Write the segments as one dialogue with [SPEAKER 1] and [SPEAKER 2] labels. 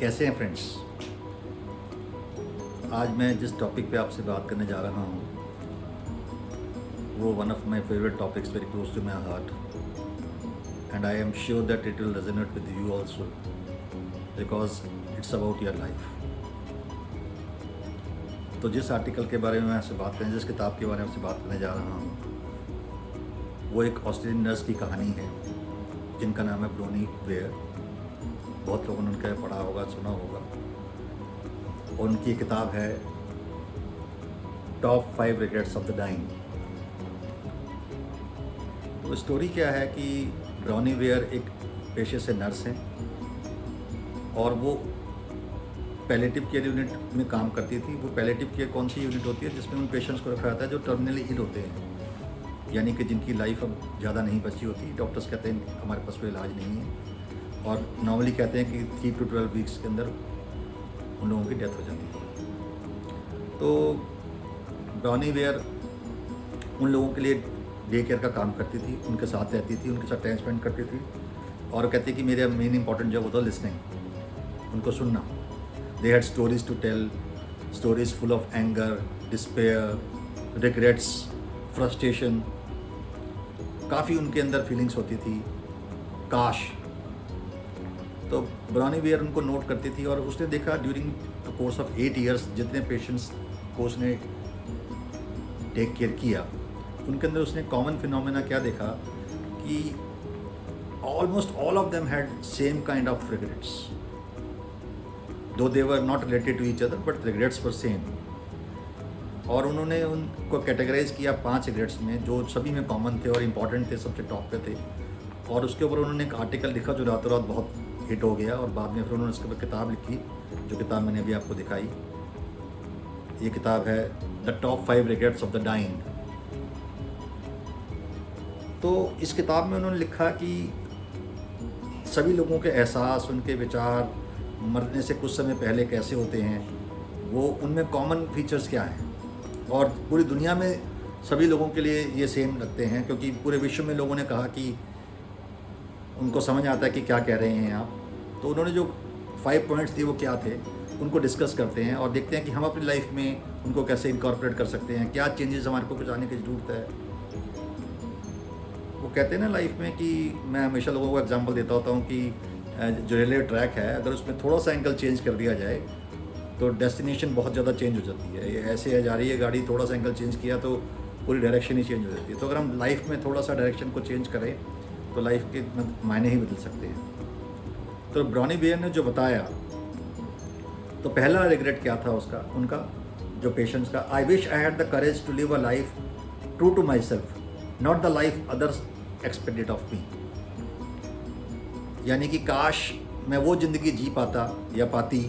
[SPEAKER 1] कैसे हैं फ्रेंड्स। आज मैं जिस टॉपिक पे आपसे बात करने जा रहा हूँ वो one of my favourite topics, very close to my heart, and I am sure that it will resonate with you also because it's about your life. तो जिस आर्टिकल के बारे में मैं आपसे बात करने, जिस किताब के बारे में आपसे बात करने जा रहा हूँ वो एक ऑस्ट्रेलियन नर्स की कहानी है जिनका नाम है ब्रोनी वेयर। बहुत लोगों ने उनका पढ़ा होगा, सुना होगा। और उनकी एक किताब है top 5 regrets of the dying. तो स्टोरी क्या है कि ब्रोनी वेयर एक पेशे से नर्स हैं और वो पैलेटिव केयर यूनिट में काम करती थी। वो पैलेटिव केयर कौन सी यूनिट होती है जिसमें उन पेशेंट्स को रखा जाता है जो टर्मिनली इल होते हैं, यानी कि जिनकी लाइफ अब ज़्यादा नहीं बची होती। डॉक्टर्स कहते हैं हमारे पास कोई इलाज नहीं है और नॉर्मली कहते हैं कि 3 to 12 वीक्स के अंदर उन लोगों की डेथ हो जाती है। तो ब्रोनी वेयर उन लोगों के लिए डे केयर का काम करती थी, उनके साथ रहती थी, उनके साथ टाइम स्पेंड करती थी और कहती कि मेरा मेन इंपॉर्टेंट जॉब होता है लिसनिंग, उनको सुनना। They had stories to tell, stories full of anger, despair, regrets, frustration. काफ़ी उनके अंदर फीलिंग्स होती थी, काश। तो ब्रोनी वेयर उनको नोट करती थी और उसने देखा during the course of 8 years जितने पेशेंट्स को उसने टेक केयर किया उनके अंदर उसने कॉमन फिनोमेना क्या देखा कि almost all of them had same kind of regrets, though they were not related to each other but regrets were same. और उन्होंने उनको कैटेगराइज किया 5 रिग्रेट्स में जो सभी में कॉमन थे और इम्पॉर्टेंट थे, सबसे टॉप पे थे। और उसके ऊपर उन्होंने एक आर्टिकल लिखा जो रातों रात बहुत हिट हो गया और बाद में फिर उन्होंने उसके ऊपर किताब लिखी, जो किताब मैंने अभी आपको दिखाई। ये किताब है the top 5 regrets of the dying. तो इस किताब में उन्होंने लिखा कि सभी लोगों के एहसास, उनके विचार मरने से कुछ समय पहले कैसे होते हैं, वो उनमें कॉमन फीचर्स क्या हैं और पूरी दुनिया में सभी लोगों के लिए ये सेम रखते हैं, क्योंकि पूरे विश्व में लोगों ने कहा कि उनको समझ आता है कि क्या कह रहे हैं आप। तो उन्होंने जो 5 पॉइंट्स दिए वो क्या थे उनको डिस्कस करते हैं और देखते हैं कि हम अपनी लाइफ में उनको कैसे इनकॉर्पोरेट कर सकते हैं, क्या चेंजेस हमारे को कुछ आने की ज़रूरत है। वो कहते हैं ना लाइफ में कि मैं हमेशा लोगों को एग्जांपल देता होता हूँ कि जो रेलवे ट्रैक है अगर उसमें थोड़ा सा एंगल चेंज कर दिया जाए तो डेस्टिनेशन बहुत ज़्यादा चेंज हो जाती है। ये ऐसे जा रही है गाड़ी, थोड़ा सा एंगल चेंज किया तो पूरी डायरेक्शन ही चेंज हो जाती है। तो अगर हम लाइफ में थोड़ा सा डायरेक्शन को चेंज करें तो लाइफ के मायने ही बदल सकते हैं। तो ब्रोनी वेयर ने जो बताया, तो पहला रिग्रेट क्या था उनका जो पेशेंट्स का, I wish I had the courage to live a life true to myself, not the life others expected of me. यानी कि काश मैं वो ज़िंदगी जी पाता या पाती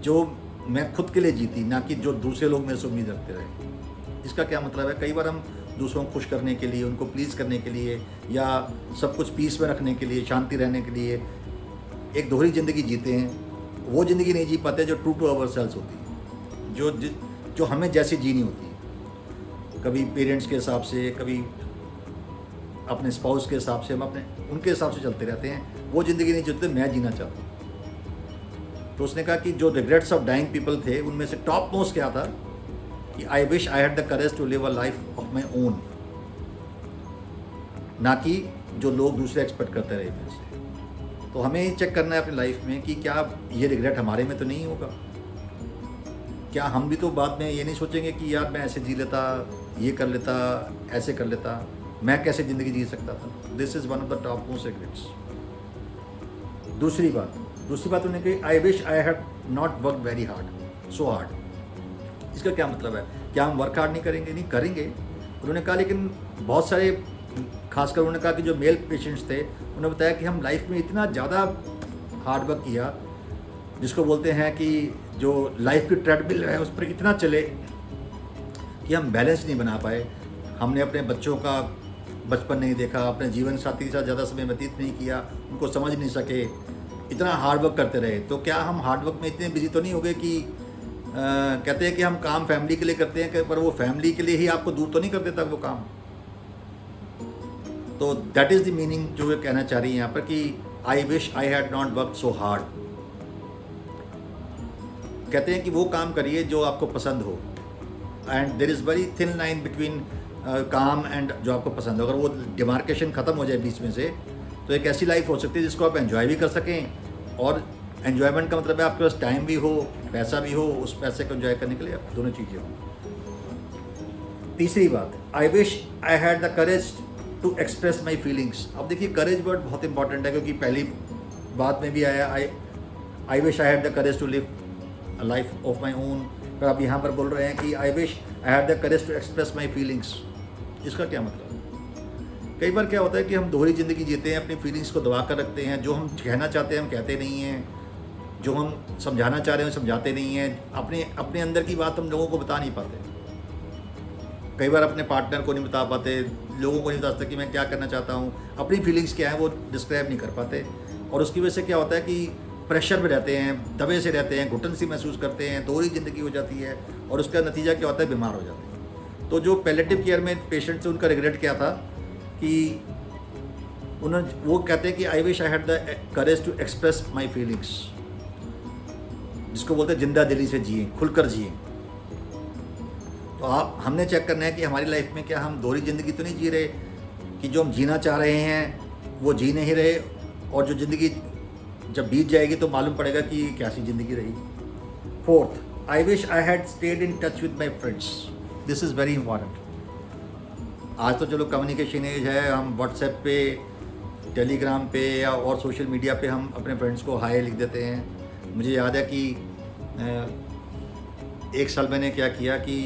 [SPEAKER 1] जो मैं खुद के लिए जीती, ना कि जो दूसरे लोग मेरे से उम्मीद रखते रहे। इसका क्या मतलब है, कई बार हम दूसरों को खुश करने के लिए, उनको प्लीज़ करने के लिए या सब कुछ पीस में रखने के लिए, शांति रहने के लिए एक दोहरी ज़िंदगी जीते हैं। वो ज़िंदगी नहीं जी पाते जो ट्रू टू आवर सेल्स होती है, जो हमें जैसी जीनी होती है। कभी पेरेंट्स के हिसाब से, कभी अपने स्पाउस के हिसाब से, हम अपने उनके हिसाब से चलते रहते हैं। वो ज़िंदगी नहीं जीते मैं जीना चाहता हूँ। तो उसने कहा कि जो रिग्रेट्स ऑफ डाइंग पीपल थे उनमें से टॉप मोस्ट क्या था कि I wish I had the courage to live a life of my own, ना कि जो लोग दूसरे एक्सपेक्ट करते रहे मेरे से। तो हमें चेक करना है अपनी लाइफ में कि क्या ये रिग्रेट हमारे में तो नहीं होगा। क्या हम भी तो बाद में ये नहीं सोचेंगे कि यार मैं ऐसे जी लेता, ये कर लेता, ऐसे कर लेता, मैं कैसे ज़िंदगी जी सकता था। This is one of the top most regrets. दूसरी बात उन्होंने कही, आई wish I had not work very hard, so hard. इसका क्या मतलब है, क्या हम वर्क हार्ड नहीं करेंगे? नहीं करेंगे। उन्होंने कहा लेकिन बहुत सारे, खासकर उन्होंने कहा कि जो मेल पेशेंट्स थे उन्होंने बताया कि हम लाइफ में इतना ज़्यादा हार्ड वर्क किया, जिसको बोलते हैं कि जो लाइफ की ट्रेडमिल है उस पर इतना चले कि हम बैलेंस नहीं बना पाए। हमने अपने बच्चों का बचपन नहीं देखा, अपने जीवन साथी के साथ ज़्यादा समय व्यतीत नहीं किया, उनको समझ नहीं सके, इतना हार्ड वर्क करते रहे। तो क्या हम हार्ड वर्क में इतने बिजी तो नहीं हो गए कि कहते हैं कि हम काम फैमिली के लिए करते हैं, पर वो फैमिली के लिए ही आपको दूर तो नहीं कर देता वो काम। तो दैट इज़ द मीनिंग जो वे कहना चाह रही है यहाँ पर कि I wish I had not work so hard. कहते हैं कि वो काम करिए जो आपको पसंद हो, and there is very thin line between काम एंड जो आपको पसंद हो। अगर वो डिमार्केशन ख़त्म हो जाए बीच में से, तो एक ऐसी लाइफ हो सकती है जिसको आप एंजॉय भी कर सकें, और एन्जॉयमेंट का मतलब है आपके पास टाइम भी हो, पैसा भी हो, उस पैसे को एंजॉय करने के लिए दोनों चीज़ें हों। तीसरी बात, I wish I had the courage to express my feelings. अब देखिए करेज वर्ड बहुत इंपॉर्टेंट है, क्योंकि पहली बात में भी आया I wish I had the courage to live a life of my own, पर आप यहाँ पर बोल रहे हैं कि I wish I had the courage to express my feelings. इसका क्या मतलब है? कई बार क्या होता है कि हम दोहरी ज़िंदगी जीते हैं, अपनी फीलिंग्स को दबा कर रखते हैं, जो हम कहना चाहते हैं हम कहते नहीं हैं, जो हम समझाना चाह रहे हैं समझाते नहीं हैं, अपने अंदर की बात हम लोगों को बता नहीं पाते। कई बार अपने पार्टनर को नहीं बता पाते, लोगों को नहीं बता सकते कि मैं क्या करना चाहता हूँ, अपनी फीलिंग्स क्या है वो डिस्क्राइब नहीं कर पाते, और उसकी वजह से क्या होता है कि प्रेशर में रहते हैं, दबे से रहते हैं, घुटन सी महसूस करते हैं, दोहरी ज़िंदगी हो जाती है, और उसका नतीजा क्या होता है, बीमार हो जाते हैं। तो जो पैलेटिव केयर में पेशेंट्स उनका रिग्रेट क्या था कि उन्होंने वो कहते हैं कि I wish I had the courage to express my feelings, जिसको बोलते हैं जिंदा दिली से जिए, खुलकर जिए। तो हमने चेक करना है कि हमारी लाइफ में क्या हम दोहरी ज़िंदगी तो नहीं जी रहे, कि जो हम जीना चाह रहे हैं वो जी नहीं रहे, और जो ज़िंदगी जब बीत जाएगी तो मालूम पड़ेगा कि कैसी ज़िंदगी रही। Fourth, I wish I had stayed in touch with my friends. This is very important. आज तो चलो कम्युनिकेशन एज है, हम व्हाट्सएप पे, टेलीग्राम पे या और सोशल मीडिया पे हम अपने फ्रेंड्स को हाय लिख देते हैं। मुझे याद है कि एक साल मैंने क्या किया कि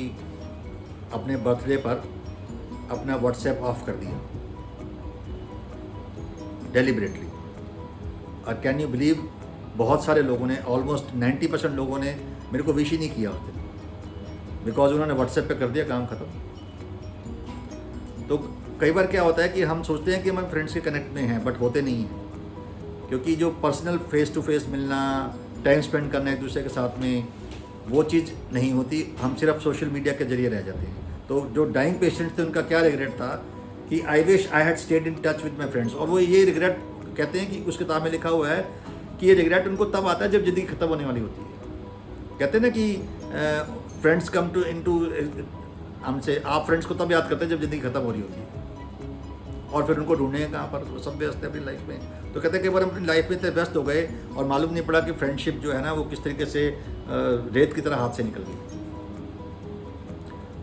[SPEAKER 1] अपने बर्थडे पर अपना व्हाट्सएप ऑफ कर दिया डेलिबरेटली, और कैन यू बिलीव बहुत सारे लोगों ने, ऑलमोस्ट 90% लोगों ने मेरे को विश ही नहीं किया उस दिन, बिकॉज उन्होंने व्हाट्सएप पे कर दिया काम ख़त्म। तो कई बार क्या होता है कि हम सोचते हैं कि हम फ्रेंड्स के कनेक्ट में हैं, बट होते नहीं हैं, क्योंकि जो पर्सनल फेस टू फेस मिलना, टाइम स्पेंड करना एक दूसरे के साथ में, वो चीज़ नहीं होती, हम सिर्फ सोशल मीडिया के जरिए रह जाते हैं। तो जो डाइंग पेशेंट्स थे उनका क्या रिग्रेट था कि I wish I had stayed in touch with my friends, और वो ये रिग्रेट कहते हैं कि उस किताब में लिखा हुआ है कि ये रिग्रेट उनको तब आता है जब ज़िंदगी ख़त्म होने वाली होती है। कहते हैं ना कि फ्रेंड्स कम टू इनटू हमसे, आप फ्रेंड्स को तब याद करते हैं जब ज़िंदगी ख़त्म हो रही होती है, और फिर उनको ढूंढेंगे कहाँ पर, वो सब व्यस्त है अपनी लाइफ में। तो कहते हैं कि बार हम अपनी लाइफ में इतने व्यस्त हो गए और मालूम नहीं पड़ा कि फ्रेंडशिप जो है ना वो किस तरीके से रेत की तरह हाथ से निकल गई।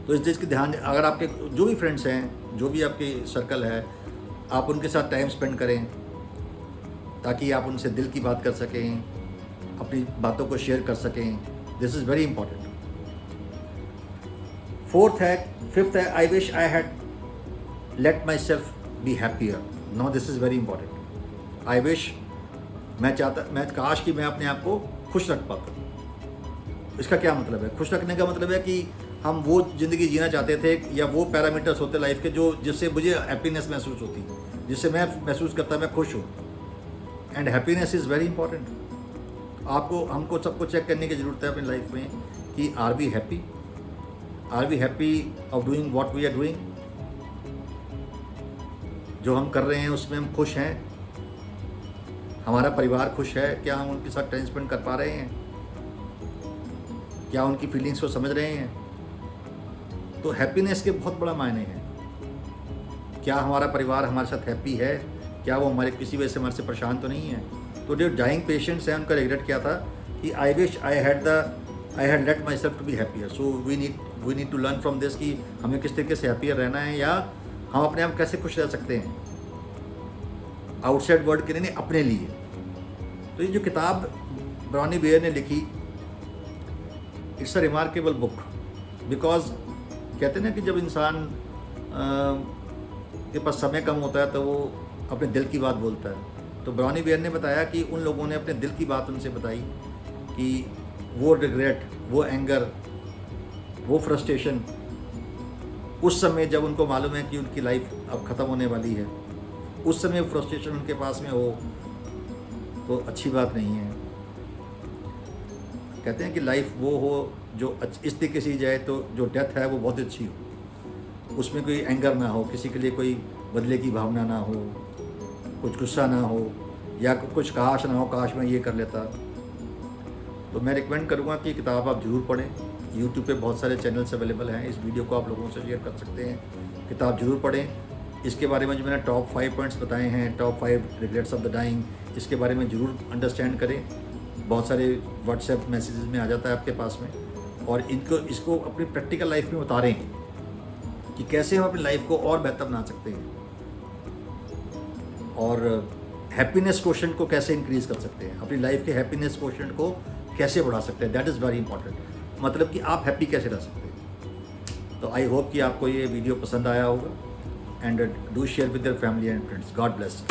[SPEAKER 1] तो इस चीज़ की ध्यान, अगर आपके जो भी फ्रेंड्स हैं, जो भी आपकी सर्कल है, आप उनके साथ टाइम स्पेंड करें ताकि आप उनसे दिल की बात कर सकें, अपनी बातों को शेयर कर सकें। This is very important. Fifth है I wish I had let myself be happier. No, this is very important. I wish, मैं काश कि मैं अपने आप को खुश रख पाता। इसका क्या मतलब है? खुश रखने का मतलब है कि हम वो ज़िंदगी जीना चाहते थे, या वो पैरामीटर्स होते लाइफ के जो जिससे मुझे हैप्पीनेस महसूस होती, जिससे मैं महसूस करता मैं खुश हूँ। And happiness is very important. हमको सबको चेक करने की ज़रूरत है अपनी लाइफ में कि are we happy of doing what we are doing. जो हम कर रहे हैं उसमें हम खुश हैं, हमारा परिवार खुश है, क्या हम उनके साथ टाइम स्पेंड कर पा रहे हैं, क्या उनकी फीलिंग्स को समझ रहे हैं। तो हैप्पीनेस के बहुत बड़ा मायने हैं। क्या हमारा परिवार हमारे साथ हैप्पी है, क्या वो हमारे किसी वजह से हमारे से परेशान तो नहीं है। तो जो डाइंग पेशेंट्स हैं उनका रिग्रेट क्या था कि I wish I had let myself to be happier. So we need to learn from this कि हमें किस तरीके से हैप्पियर रहना है, या हम अपने आप कैसे खुश रह सकते हैं आउटसाइड वर्ल्ड के लिए, नहीं अपने लिए। तो ये जो किताब ब्राउनी वेयर ने लिखी, it's a remarkable book, because कहते हैं ना कि जब इंसान के पास समय कम होता है तो वो अपने दिल की बात बोलता है। तो ब्राउनी वेयर ने बताया कि उन लोगों ने अपने दिल की बात उनसे बताई कि वो रिग्रेट, वो एंगर, वो फ्रस्ट्रेशन उस समय जब उनको मालूम है कि उनकी लाइफ अब ख़त्म होने वाली है, उस समय फ्रस्ट्रेशन उनके पास में हो तो अच्छी बात नहीं है। कहते हैं कि लाइफ वो हो जो इस तरीके से जाए तो जो डेथ है वो बहुत अच्छी हो, उसमें कोई एंगर ना हो, किसी के लिए कोई बदले की भावना ना हो, कुछ गुस्सा ना हो, या कुछ काश ना हो, काश मैं ये कर लेता। तो मैं रिकमेंड करूँगा कि किताब आप ज़रूर पढ़ें। यूट्यूब पे बहुत सारे चैनल्स अवेलेबल हैं, इस वीडियो को आप लोगों से शेयर कर सकते हैं। किताब ज़रूर पढ़ें। इसके बारे में जो मैंने टॉप 5 पॉइंट्स बताए हैं, top 5 regrets of the dying, इसके बारे में ज़रूर अंडरस्टैंड करें। बहुत सारे व्हाट्सएप मैसेजेस में आ जाता है आपके पास में, और इसको अपनी प्रैक्टिकल लाइफ में उतारें कि कैसे हम अपनी लाइफ को और बेहतर बना सकते हैं, और हैप्पीनेस क्वोशेंट को कैसे इंक्रीज़ कर सकते हैं, अपनी लाइफ के हैप्पीनेस क्वोशेंट को कैसे बढ़ा सकते हैं। दैट इज़ वेरी इंपॉर्टेंट, मतलब कि आप हैप्पी कैसे रह सकते हैं। तो आई होप कि आपको ये वीडियो पसंद आया होगा, and do share with your family and friends. God bless.